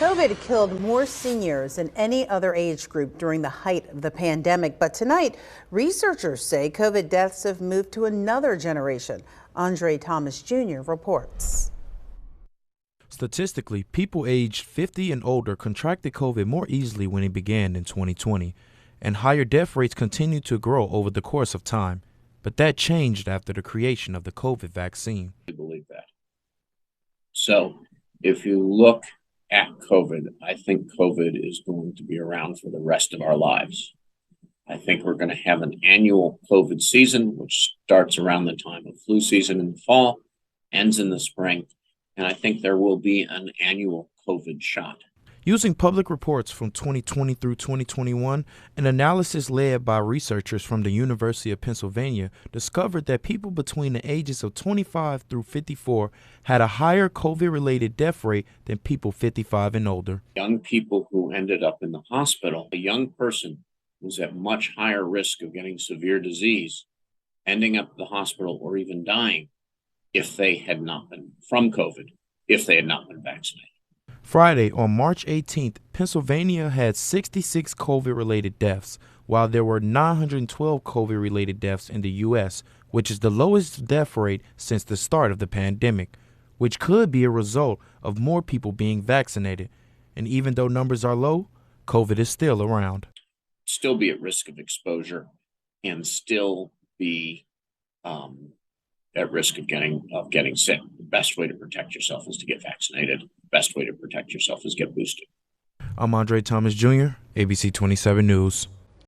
COVID killed more seniors than any other age group during the height of the pandemic. But tonight, researchers say COVID deaths have moved to another generation. Andre Thomas Jr. reports. Statistically, people aged 50 and older contracted COVID more easily when it began in 2020, and higher death rates continued to grow over the course of time. But that changed after the creation of the COVID vaccine. I believe that. So if you look at COVID, I think COVID is going to be around for the rest of our lives. I think we're going to have an annual COVID season, which starts around the time of flu season in the fall, ends in the spring, and I think there will be an annual COVID shot. Using public reports from 2020 through 2021, an analysis led by researchers from the University of Pennsylvania discovered that people between the ages of 25 through 54 had a higher COVID-related death rate than people 55 and older. Young people who ended up in the hospital, a young person was at much higher risk of getting severe disease, ending up in the hospital or even dying if they had not been from COVID, if they had not been vaccinated. Friday, on March 18th, Pennsylvania had 66 COVID-related deaths, while there were 912 COVID-related deaths in the U.S., which is the lowest death rate since the start of the pandemic, which could be a result of more people being vaccinated. And even though numbers are low, COVID is still around. Still be at risk of exposure and still be at risk of getting sick. The best way to protect yourself is to get vaccinated. The best way to protect yourself is get boosted. I'm Andre Thomas Jr., ABC 27 News.